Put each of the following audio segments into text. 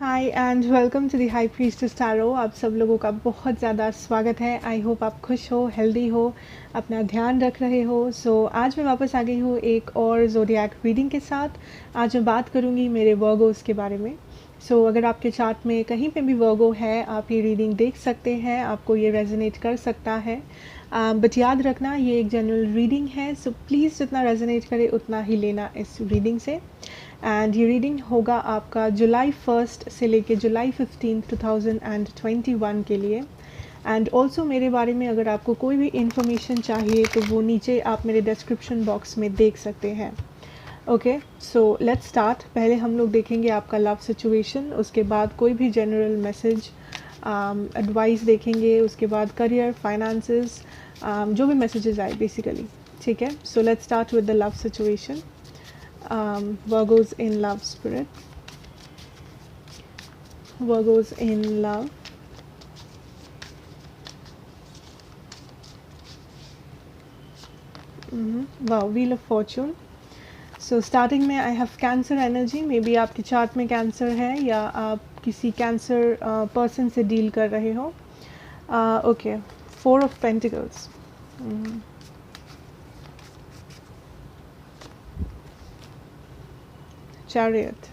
Hi and welcome to the high priestess tarot. आप सब लोगों का बहुत ज़्यादा स्वागत है। आई होप आप खुश हो, हेल्दी हो, अपना ध्यान रख रहे हो। आज मैं वापस आ गई हूँ एक और ज़ोडिएक रीडिंग के साथ। आज मैं बात करूँगी मेरे वर्गोस के बारे में। अगर आपके चार्ट में कहीं पे भी वर्गो है, आप ये रीडिंग देख सकते हैं, आपको ये रेजोनेट कर सकता है। बट याद रखना ये एक जनरल रीडिंग है, सो प्लीज़ जितना रेजोनेट करे उतना ही लेना इस रीडिंग से। एंड ये रीडिंग होगा आपका जुलाई 1 से लेके जुलाई 15 2021 के लिए। एंड ऑल्सो मेरे बारे में अगर आपको कोई भी इंफॉर्मेशन चाहिए तो वो नीचे आप मेरे डिस्क्रिप्शन बॉक्स में देख सकते हैं। Okay, so let's start. पहले हम लोग देखेंगे आपका लव सिचुएशन, उसके बाद कोई भी जनरल मैसेज एडवाइस देखेंगे, उसके बाद करियर, फाइनेंसेस, जो भी मैसेजेस आए बेसिकली। ठीक है, so let's start with the love situation. Virgos in love spirit. Virgos in love. Wow, Wheel of Fortune. So starting में I have Cancer energy. Maybe आपके चार्ट में कैंसर है या आप किसी कैंसर पर्सन से डील कर रहे हो. Okay, Four of Pentacles. Chariot.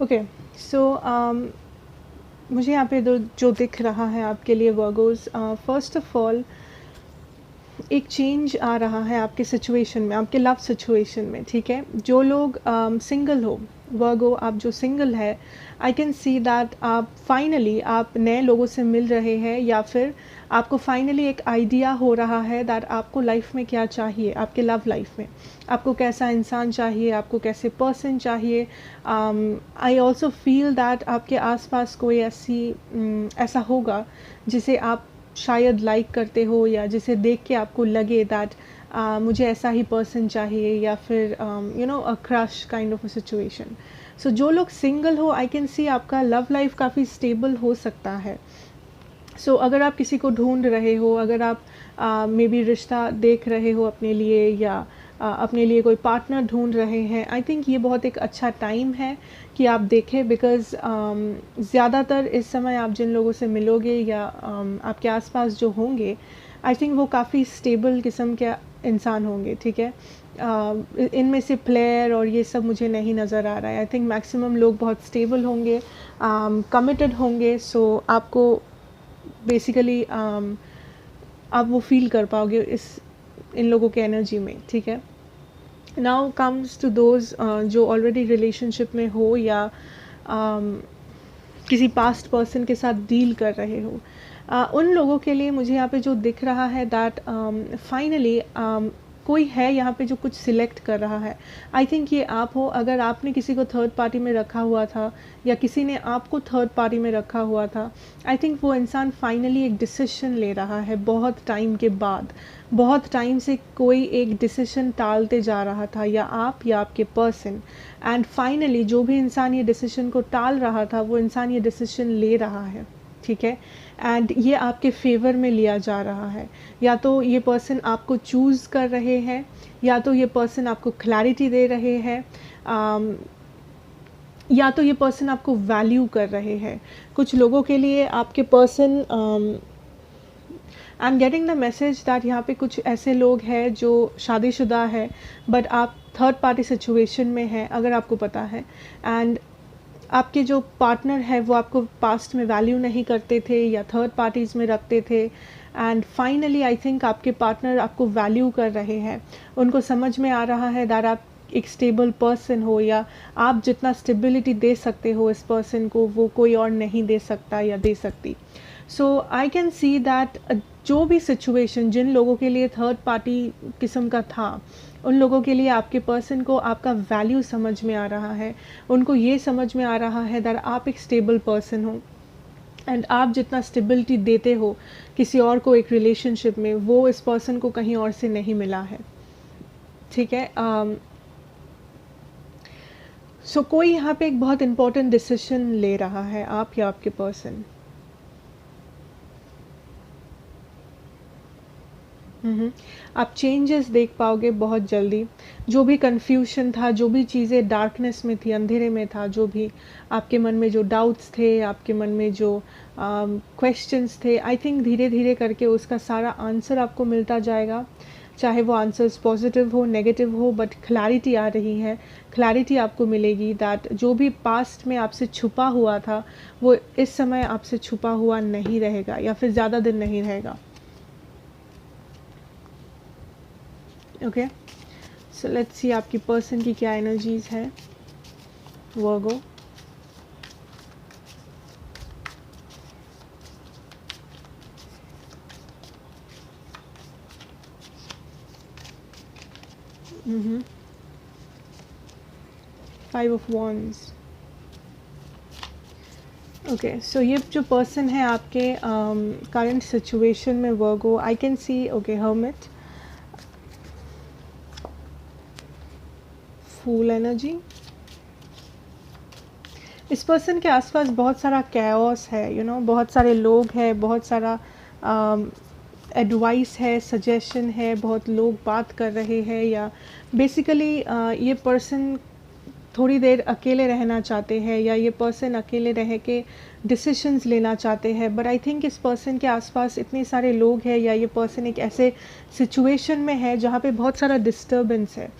Okay, so मुझे यहाँ पे जो दिख रहा है आपके लिए वर्गोस, फर्स्ट ऑफ ऑल एक चेंज आ रहा है आपके सिचुएशन में, आपके लव सिचुएशन में. ठीक है, जो लोग सिंगल हो, वर्गो आप जो सिंगल है, आई कैन सी दैट आप फाइनली आप नए लोगों से मिल रहे हैं, या फिर आपको फाइनली एक आइडिया हो रहा है दैट आपको लाइफ में क्या चाहिए, आपके लव लाइफ में आपको कैसा इंसान चाहिए, आपको कैसे पर्सन चाहिए. आई ऑल्सो फील दैट आपके आसपास कोई ऐसा होगा जिसे आप शायद लाइक करते हो, या जिसे देख के आपको लगे दैट मुझे ऐसा ही पर्सन चाहिए, या फिर a crush kind of a situation. So जो लोग सिंगल हो, आई कैन सी आपका लव लाइफ काफ़ी स्टेबल हो सकता है. अगर आप किसी को ढूंढ रहे हो, अगर आप मे बी रिश्ता देख रहे हो अपने लिए, या अपने लिए कोई पार्टनर ढूंढ रहे हैं, आई थिंक ये बहुत एक अच्छा टाइम है कि आप देखें. बिकॉज़ ज़्यादातर इस समय आप जिन लोगों से मिलोगे या आपके आसपास जो होंगे, आई थिंक वो काफ़ी स्टेबल किस्म के इंसान होंगे. ठीक है, इनमें से प्लेयर और ये सब मुझे नहीं नज़र आ रहा है. आई थिंक मैक्सिमम लोग बहुत स्टेबल होंगे, कमिटेड होंगे. आपको बेसिकली आप वो फील कर पाओगे इन लोगों के एनर्जी में. ठीक है, नाउ कम्स टू दोज जो ऑलरेडी रिलेशनशिप में हो, या किसी पास्ट पर्सन के साथ डील कर रहे हो. उन लोगों के लिए मुझे यहाँ पे जो दिख रहा है दैट फाइनली कोई है यहाँ पे जो कुछ सिलेक्ट कर रहा है. आई थिंक ये आप हो. अगर आपने किसी को थर्ड पार्टी में रखा हुआ था, या किसी ने आपको थर्ड पार्टी में रखा हुआ था, आई थिंक वो इंसान फाइनली एक डिसीजन ले रहा है बहुत टाइम के बाद. बहुत टाइम से कोई एक डिसीजन टालते जा रहा था, या आप या आपके पर्सन, एंड फाइनली जो भी इंसान ये डिसीजन को टाल रहा था, वो इंसान ये डिसीजन ले रहा है. ठीक है, एंड ये आपके फेवर में लिया जा रहा है. या तो ये पर्सन आपको चूज़ कर रहे हैं, या तो ये पर्सन आपको क्लैरिटी दे रहे हैं, या तो ये पर्सन आपको वैल्यू कर रहे हैं. कुछ लोगों के लिए आपके person, I am getting the message that यहाँ पे कुछ ऐसे लोग हैं जो शादीशुदा है, बट आप थर्ड पार्टी सिचुएशन में हैं, अगर आपको पता है. एंड आपके जो पार्टनर है वो आपको पास्ट में वैल्यू नहीं करते थे, या थर्ड पार्टीज़ में रखते थे. एंड फाइनली आई थिंक आपके पार्टनर आपको वैल्यू कर रहे हैं. उनको समझ में आ रहा है दैट आप एक स्टेबल पर्सन हो, या आप जितना स्टेबिलिटी दे सकते हो इस पर्सन को, वो कोई और नहीं दे सकता या दे सकती. आई कैन सी दैट जो भी सिचुएशन जिन लोगों के लिए थर्ड पार्टी किस्म का था, उन लोगों के लिए आपके पर्सन को आपका वैल्यू समझ में आ रहा है. उनको ये समझ में आ रहा है दैट आप एक स्टेबल पर्सन हो, एंड आप जितना स्टेबिलिटी देते हो किसी और को एक रिलेशनशिप में, वो इस पर्सन को कहीं और से नहीं मिला है. ठीक है, कोई यहाँ पे एक बहुत इंपॉर्टेंट डिसीजन ले रहा है, आप या आपके पर्सन. हम्म। आप चेंजेस देख पाओगे बहुत जल्दी। जो भी कंफ्यूशन था, जो भी चीज़ें डार्कनेस में थी, अंधेरे में था, जो भी आपके मन में जो डाउट्स थे, आपके मन में जो क्वेश्चंस थे, आई थिंक धीरे धीरे करके उसका सारा आंसर आपको मिलता जाएगा। चाहे वो आंसर्स पॉजिटिव हो, नेगेटिव हो, बट क्लैरिटी आ रही है। क्लैरिटी आपको मिलेगी दैट जो भी पास्ट में आपसे छुपा हुआ था वो इस समय आपसे छुपा हुआ नहीं रहेगा, या फिर ज़्यादा दिन नहीं रहेगा। ओके, सो लेट्स सी आपकी पर्सन की क्या एनर्जीज है। Virgo, five of wands. Okay, so ये जो पर्सन है आपके करंट सिचुएशन में Virgo, I can see okay hermit, fool energy. इस पर्सन के आसपास बहुत सारा कैओस है, बहुत सारे लोग हैं, बहुत सारा एडवाइस है, सजेशन है, बहुत लोग बात कर रहे हैं, या बेसिकली ये पर्सन थोड़ी देर अकेले रहना चाहते हैं, या ये पर्सन अकेले रह के डिसीशंस लेना चाहते हैं। बट आई थिंक इस पर्सन के आसपास इतने सारे लोग हैं, या ये पर्सन एक ऐसे सिचुएशन में है जहाँ पे बहुत सारा डिस्टर्बेंस है।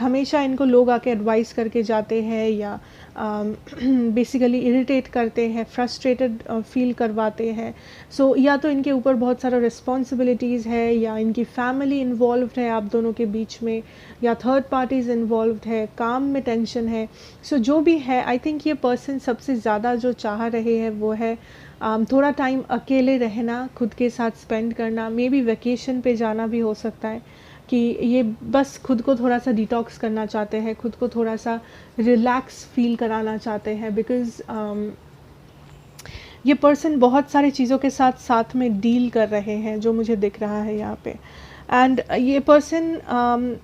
हमेशा इनको लोग आके एडवाइस करके जाते हैं, या बेसिकली इरिटेट करते हैं, फ्रस्ट्रेटेड फील करवाते हैं। सो या तो इनके ऊपर बहुत सारा रिस्पॉन्सिबिलिटीज़ है, या इनकी फैमिली इन्वॉल्व्ड है आप दोनों के बीच में, या थर्ड पार्टीज इन्वॉल्व्ड है, काम में टेंशन है। सो जो भी है, आई थिंक ये पर्सन सबसे ज़्यादा जो चाह रहे हैं वो है थोड़ा टाइम अकेले रहना, खुद के साथ स्पेंड करना, मे बी वेकेशन पे जाना भी हो सकता है, कि ये बस खुद को थोड़ा सा डिटॉक्स करना चाहते हैं, खुद को थोड़ा सा रिलैक्स फील कराना चाहते हैं। बिकॉज़ ये पर्सन बहुत सारी चीज़ों के साथ साथ में डील कर रहे हैं, जो मुझे दिख रहा है यहाँ पे। एंड ये पर्सन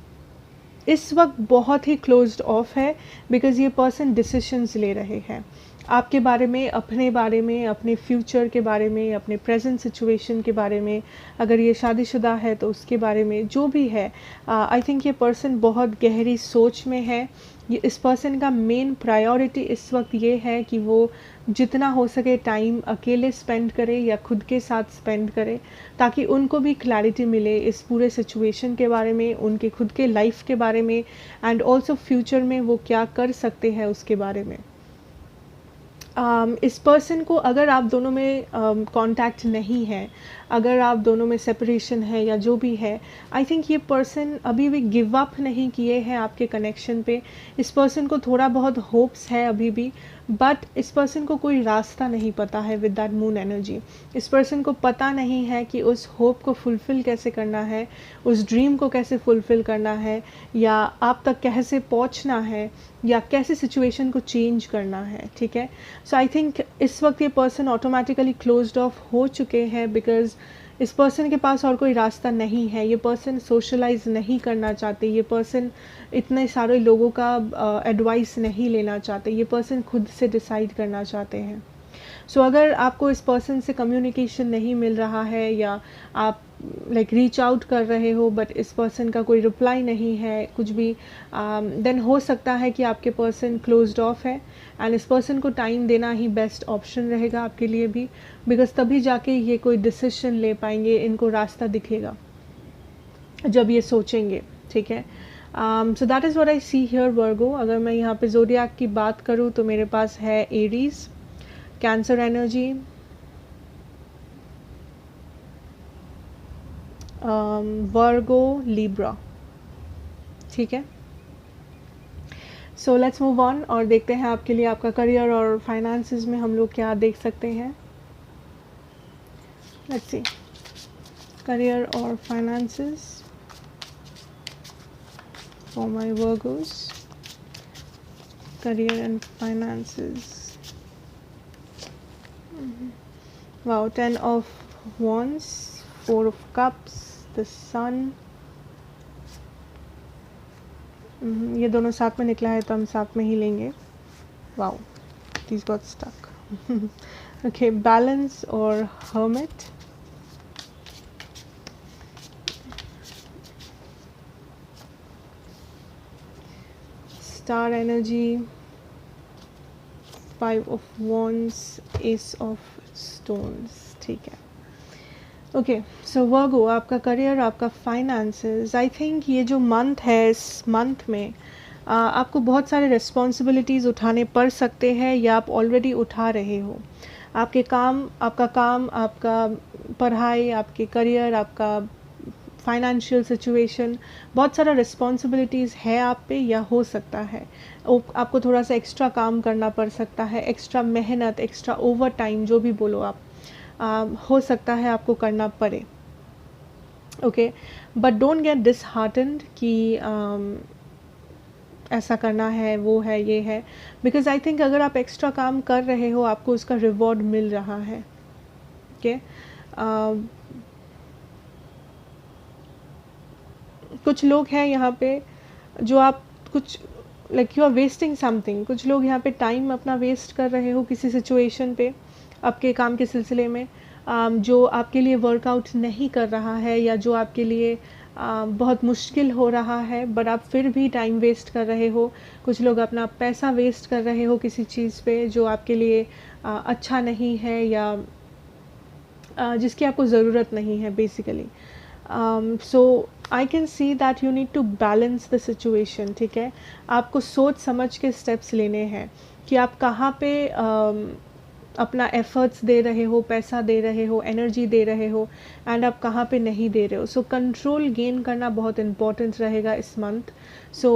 इस वक्त बहुत ही क्लोज्ड ऑफ है, बिकॉज़ ये पर्सन डिसीशंस ले रहे हैं आपके बारे में, अपने बारे में, अपने फ्यूचर के बारे में, अपने प्रेजेंट सिचुएशन के बारे में। अगर ये शादीशुदा है तो उसके बारे में, जो भी है। आई थिंक ये पर्सन बहुत गहरी सोच में है। ये इस पर्सन का मेन प्रायोरिटी इस वक्त ये है कि वो जितना हो सके टाइम अकेले स्पेंड करे, या खुद के साथ स्पेंड करे, ताकि उनको भी क्लैरिटी मिले इस पूरे सिचुएशन के बारे में, उनके खुद के लाइफ के बारे में, एंड ऑल्सो फ्यूचर में वो क्या कर सकते हैं उसके बारे में। इस पर्सन को, अगर आप दोनों में कांटेक्ट नहीं है, अगर आप दोनों में सेपरेशन है, या जो भी है, आई थिंक ये पर्सन अभी भी गिव अप नहीं किए हैं आपके कनेक्शन पे। इस पर्सन को थोड़ा बहुत होप्स है अभी भी, बट इस पर्सन को कोई रास्ता नहीं पता है विद दैट मून एनर्जी। इस पर्सन को पता नहीं है कि उस होप को फुलफ़िल कैसे करना है, उस ड्रीम को कैसे फुलफ़िल करना है, या आप तक कैसे पहुंचना है, या कैसे सिचुएशन को चेंज करना है। ठीक है, सो आई थिंक इस वक्त ये पर्सन ऑटोमेटिकली क्लोज्ड ऑफ हो चुके हैं, बिकॉज इस पर्सन के पास और कोई रास्ता नहीं है। ये पर्सन सोशलाइज नहीं करना चाहते, ये पर्सन इतने सारे लोगों का एडवाइस नहीं लेना चाहते, ये पर्सन खुद से डिसाइड करना चाहते हैं। सो अगर आपको इस पर्सन से कम्युनिकेशन नहीं मिल रहा है, या आप रीच आउट कर रहे हो बट इस पर्सन का कोई रिप्लाई नहीं है, कुछ भी, देन हो सकता है कि आपके पर्सन क्लोज्ड ऑफ है, एंड इस पर्सन को टाइम देना ही बेस्ट ऑप्शन रहेगा आपके लिए भी, बिकॉज तभी जाके ये कोई डिसीजन ले पाएंगे, इनको रास्ता दिखेगा जब ये सोचेंगे। ठीक है, so that is what I see here Virgo. अगर मैं यहाँ पे ज़ोडिएक की बात करूँ तो मेरे पास है एरीज, कैंसर एनर्जी, वर्गो, लिब्रा। ठीक है, सो लेट्स मूव ऑन और देखते हैं आपके लिए आपका करियर और फाइनेंसेस में हम लोग क्या देख सकते हैं। लेट्स सी, करियर और finances for my Virgo's, career and finances. Wow, 10 of wands, 4 of cups, the sun। ये दोनों साथ में निकला है तो हम साथ में ही लेंगे। Wow, these got stuck। Okay, balance और hermit। Star energy, 5 of wands, S of stones, ठीक है। ओके, सो वर्गो, आपका करियर, आपका फाइनेंसेस, आई थिंक ये जो मंथ है, इस मंथ में आपको बहुत सारे रिस्पॉन्सिबिलिटीज़ उठाने पड़ सकते हैं या आप ऑलरेडी उठा रहे हो। आपका काम, आपका पढ़ाई, आपके करियर, आपका फाइनेंशियल सिचुएशन, बहुत सारा रिस्पॉन्सिबिलिटीज़ है आप पे या हो सकता है आपको थोड़ा सा एक्स्ट्रा काम करना पड़ सकता है, एक्स्ट्रा मेहनत, एक्स्ट्रा ओवर टाइम, जो भी बोलो आप, हो सकता है आपको करना पड़े। Okay, but don't get disheartened कि ऐसा करना है, वो है, ये है, बिकॉज आई थिंक अगर आप एक्स्ट्रा काम कर रहे हो आपको उसका रिवॉर्ड मिल रहा है। ओके, कुछ लोग हैं यहाँ पे जो आप कुछ like you are wasting something, कुछ लोग यहाँ पे टाइम अपना वेस्ट कर रहे हो किसी सिचुएशन पे आपके काम के सिलसिले में, जो आपके लिए वर्कआउट नहीं कर रहा है या जो आपके लिए बहुत मुश्किल हो रहा है, बट आप फिर भी टाइम वेस्ट कर रहे हो। कुछ लोग अपना पैसा वेस्ट कर रहे हो किसी चीज़ पे जो आपके लिए अच्छा नहीं है या जिसकी आपको ज़रूरत नहीं है basically. So I can see that you need to balance the situation, ठीक है। आपको सोच समझ के स्टेप्स लेने हैं कि आप कहाँ पे अपना एफर्ट्स दे रहे हो, पैसा दे रहे हो, एनर्जी दे रहे हो, एंड आप कहाँ पे नहीं दे रहे हो। सो कंट्रोल गेन करना बहुत इम्पॉर्टेंट रहेगा इस मंथ। सो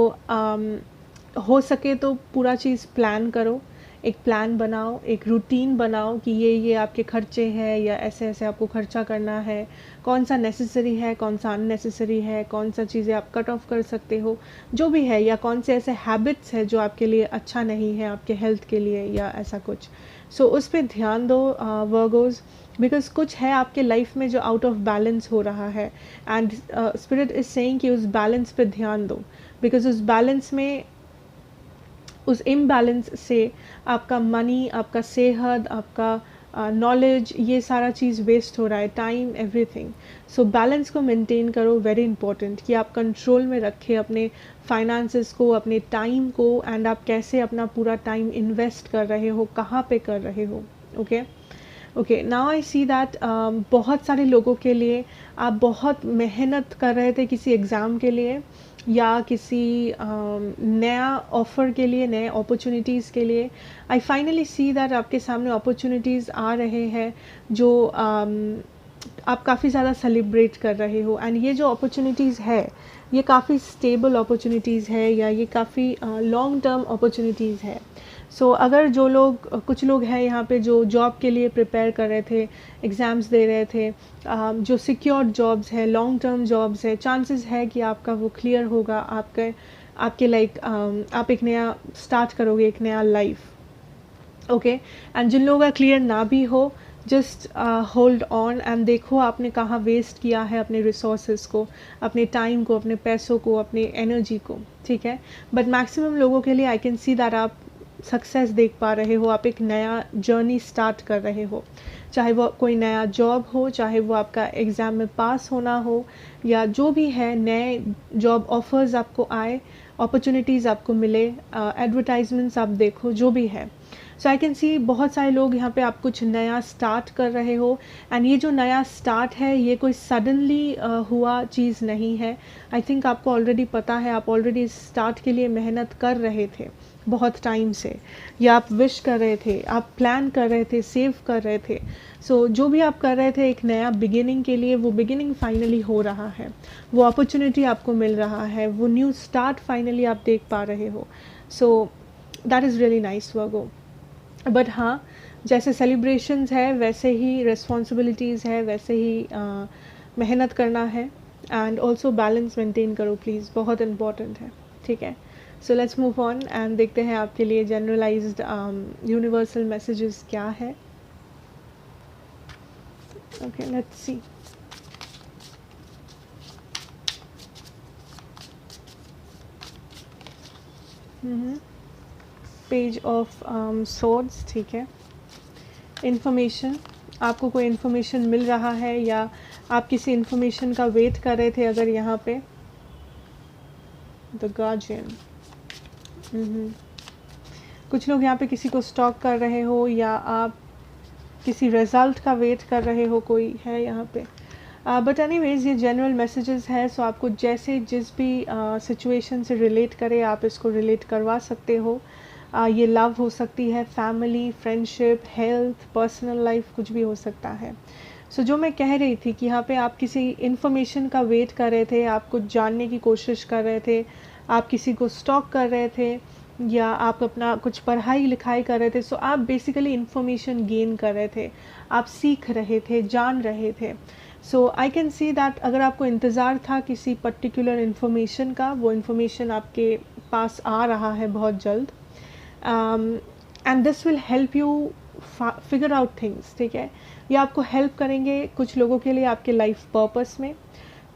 हो सके तो पूरा चीज़ प्लान करो, एक प्लान बनाओ, एक रूटीन बनाओ कि ये आपके खर्चे हैं या ऐसे ऐसे आपको खर्चा करना है, कौन सा नेसेसरी है, कौन सा अननेसेसरी है, कौन सा चीज़ें आप कट ऑफ कर सकते हो, जो भी है, या कौन से ऐसे हैबिट्स है जो आपके लिए अच्छा नहीं है, आपके हेल्थ के लिए या ऐसा कुछ। सो उस पर ध्यान दो वर्गोज़, बिकॉज कुछ है आपके लाइफ में जो आउट ऑफ बैलेंस हो रहा है, एंड स्पिरिट इज सेइंग कि उस बैलेंस पे ध्यान दो, बिकॉज उस बैलेंस में, उस इम्बैलेंस से आपका मनी, आपका सेहत, आपका नॉलेज, ये सारा चीज़ वेस्ट हो रहा है, टाइम, एवरीथिंग। सो बैलेंस को मेंटेन करो, वेरी इंपॉर्टेंट, कि आप कंट्रोल में रखें अपने फाइनेंसेस को, अपने टाइम को, एंड आप कैसे अपना पूरा टाइम इन्वेस्ट कर रहे हो, कहाँ पे कर रहे हो। Okay okay, now I see that बहुत सारे लोगों के लिए आप बहुत मेहनत कर रहे थे किसी एग्ज़ाम के लिए या किसी नया ऑफ़र के लिए, नए अपॉर्चुनिटीज़ के लिए। आई फाइनली सी दैट आपके सामने अपॉर्चुनिटीज़ आ रहे हैं जो आप काफ़ी ज़्यादा सेलिब्रेट कर रहे हो, एंड ये जो अपॉर्चुनिटीज़ है ये काफ़ी स्टेबल अपॉर्चुनिटीज़ है या ये काफ़ी लॉन्ग टर्म अपॉर्चुनिटीज़ है। सो अगर जो लोग, कुछ लोग हैं यहाँ पे जो जॉब के लिए प्रिपेयर कर रहे थे, एग्ज़ाम्स दे रहे थे, जो सिक्योर्ड जॉब्स है, लॉन्ग टर्म जॉब्स है, चांसेस है कि आपका वो क्लियर होगा, आपके लाइक आप एक नया स्टार्ट करोगे, एक नया लाइफ। ओके, एंड जिन लोगों का क्लियर ना भी हो, जस्ट होल्ड ऑन एंड देखो आपने कहाँ वेस्ट किया है अपने रिसोर्सेज को, अपने टाइम को, अपने पैसों को, अपने एनर्जी को, ठीक है। बट मैक्सिमम लोगों के लिए आई कैन सी दैट आप सक्सेस देख पा रहे हो, आप एक नया जर्नी स्टार्ट कर रहे हो, चाहे वो कोई नया जॉब हो, चाहे वो आपका एग्ज़ाम में पास होना हो, या जो भी है, नए जॉब ऑफर्स आपको आए, अपॉर्चुनिटीज़ आपको मिले, एडवर्टाइजमेंट्स आप देखो, जो भी है। सो आई कैन सी बहुत सारे लोग यहाँ पे आप कुछ नया स्टार्ट कर रहे हो, एंड ये जो नया स्टार्ट है ये कोई सडनली हुआ चीज़ नहीं है। आई थिंक आपको ऑलरेडी पता है, आप ऑलरेडी इस स्टार्ट के लिए मेहनत कर रहे थे बहुत टाइम से, या आप विश कर रहे थे, आप प्लान कर रहे थे, सेव कर रहे थे। सो जो भी आप कर रहे थे एक नया बिगिनिंग के लिए, वो बिगिनिंग फाइनली हो रहा है, वो अपॉर्चुनिटी आपको मिल रहा है, वो न्यू स्टार्ट फाइनली आप देख पा रहे हो। सो that is really nice Virgo. But हाँ, जैसे सेलिब्रेशंस है वैसे ही रिस्पॉन्सिबिलिटीज़ है, वैसे ही मेहनत करना है, एंड ऑल्सो बैलेंस मेंटेन करो प्लीज़, बहुत इम्पॉर्टेंट है, ठीक है। So let's move on and देखते हैं आपके लिए जनरलाइज्ड यूनिवर्सल मैसेजेस क्या है। Okay, let's see. Page of swords, ठीक है। इन्फॉर्मेशन, आपको कोई इन्फॉर्मेशन मिल रहा है या आप किसी इन्फॉर्मेशन का वेट कर रहे थे, अगर यहाँ पे द गार्जियन, हम्म। कुछ लोग यहाँ पे किसी को स्टॉक कर रहे हो, या आप किसी रिज़ल्ट का वेट कर रहे हो, कोई है यहाँ पे। बट एनीवेज ये जनरल मैसेजेस है, सो आपको जैसे जिस भी सिचुएशन से रिलेट करे आप इसको रिलेट करवा सकते हो। ये लव हो सकती है, family, friendship, health, personal life, कुछ भी हो सकता है। सो जो मैं कह रही थी कि यहाँ पे आप किसी इन्फॉर्मेशन का वेट कर रहे थे, आप कुछ जानने की कोशिश कर रहे थे, आप किसी को स्टॉक कर रहे थे, या आप अपना कुछ पढ़ाई लिखाई कर रहे थे। सो आप बेसिकली इन्फॉर्मेशन गेन कर रहे थे, आप सीख रहे थे, जान रहे थे। सो आई कैन सी दैट अगर आपको इंतज़ार था किसी पर्टिकुलर इन्फॉर्मेशन का, वो इन्फॉर्मेशन आपके पास आ रहा है बहुत जल्द। And this will help you figure out things, ठीक है। ये आपको हेल्प करेंगे कुछ लोगों के लिए आपके लाइफ पर्पस में,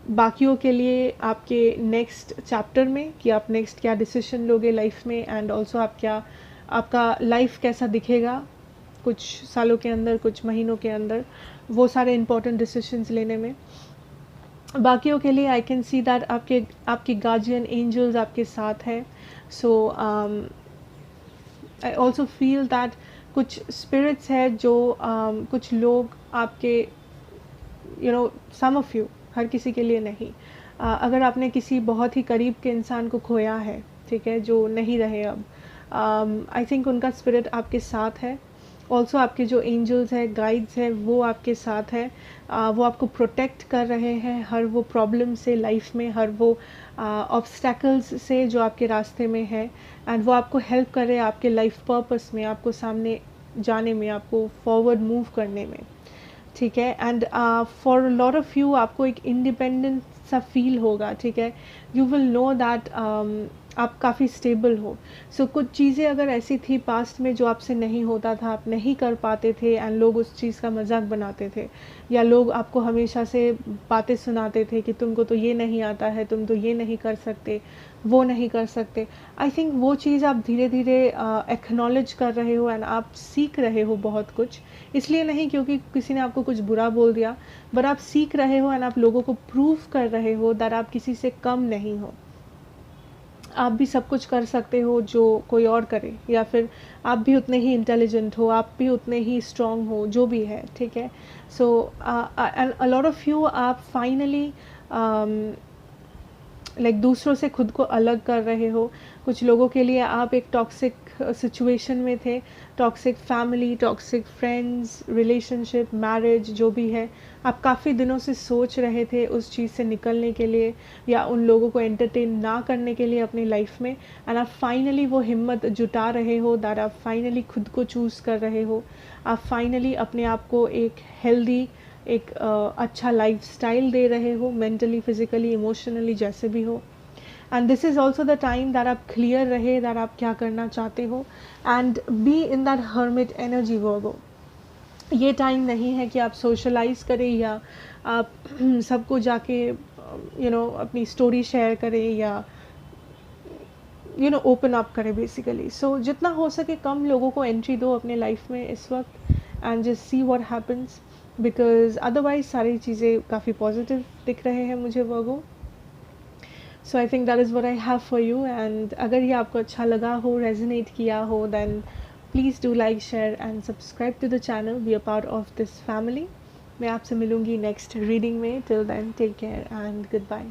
बाकियों के लिए आपके नेक्स्ट चैप्टर में कि आप नेक्स्ट क्या डिसीजन लोगे लाइफ में, एंड ऑल्सो आप क्या, आपका लाइफ कैसा दिखेगा कुछ सालों के अंदर, कुछ महीनों के अंदर, वो सारे इंपॉर्टेंट डिसीजंस लेने में। बाकियों के लिए आई कैन सी दैट आपके गार्जियन एंजल्स आपके साथ हैं। सो आई ऑल्सो फील दैट कुछ स्पिरिट्स है जो कुछ लोग आपके, सम ऑफ यू, हर किसी के लिए नहीं, अगर आपने किसी बहुत ही करीब के इंसान को खोया है, ठीक है, जो नहीं रहे अब, आई थिंक उनका स्पिरिट आपके साथ है। ऑल्सो आपके जो एंजल्स है, गाइड्स है, वो आपके साथ है। वो आपको प्रोटेक्ट कर रहे हैं हर वो प्रॉब्लम से लाइफ में, हर वो ऑब्स्टैकल्स से जो आपके रास्ते में है, एंड वो आपको हेल्प कर रहे हैं आपके लाइफ पर्पस में, आपको सामने जाने में, आपको फॉरवर्ड मूव करने में, ठीक है। And for lot of you आपको एक इंडिपेंडेंट सा फील होगा, ठीक है। यू विल नो दैट आप काफ़ी स्टेबल हो। सो कुछ चीज़ें अगर ऐसी थी पास्ट में जो आपसे नहीं होता था, आप नहीं कर पाते थे, एंड लोग उस चीज़ का मजाक बनाते थे, या लोग आपको हमेशा से बातें सुनाते थे कि तुमको तो ये नहीं आता है, तुम तो ये नहीं कर सकते, वो नहीं कर सकते। आई थिंक वो चीज़ आप धीरे धीरे एक्नॉलेज कर रहे हो, एंड आप सीख रहे हो बहुत कुछ, इसलिए नहीं क्योंकि किसी ने आपको कुछ बुरा बोल दिया, बट आप सीख रहे हो, एंड आप लोगों को प्रूव कर रहे हो दैट आप किसी से कम नहीं हो। आप भी सब कुछ कर सकते हो जो कोई और करे, या फिर आप भी उतने ही इंटेलिजेंट हो, आप भी उतने ही स्ट्रांग हो, जो भी है, ठीक है। So and a lot of you आप फाइनली लाइक दूसरों से खुद को अलग कर रहे हो। कुछ लोगों के लिए आप एक टॉक्सिक सिचुएशन में थे, toxic family, toxic friends, relationship, marriage, जो भी है, आप काफ़ी दिनों से सोच रहे थे उस चीज़ से निकलने के लिए, या उन लोगों को एंटरटेन ना करने के लिए अपनी लाइफ में, एंड आप फाइनली वो हिम्मत जुटा रहे हो, दैट आप फाइनली खुद को चूज़ कर रहे हो, आप फाइनली अपने आप को एक हेल्दी, एक अच्छा लाइफस्टाइल दे रहे हो, मेंटली, फिजिकली, इमोशनली, जैसे भी हो। And this is also the time that आप क्लियर रहे दैट आप क्या करना चाहते हो, and be in that hermit energy Virgo. ये टाइम नहीं है कि आप सोशलाइज करें, या आप सबको जाके अपनी स्टोरी शेयर करें, या ओपन अप करें बेसिकली। सो जितना हो सके कम लोगों को एंट्री दो अपने लाइफ में इस वक्त, and just see what happens, because otherwise सारी चीज़ें काफ़ी पॉजिटिव दिख रहे हैं मुझे Virgo. So I think that is what I have for you, and अगर ये आपको अच्छा लगा हो, रेजोनेट किया हो, then please do like, share and subscribe to the channel, be a part of this family. मैं आपसे मिलूंगी नेक्स्ट रीडिंग में। Till then take care and good bye.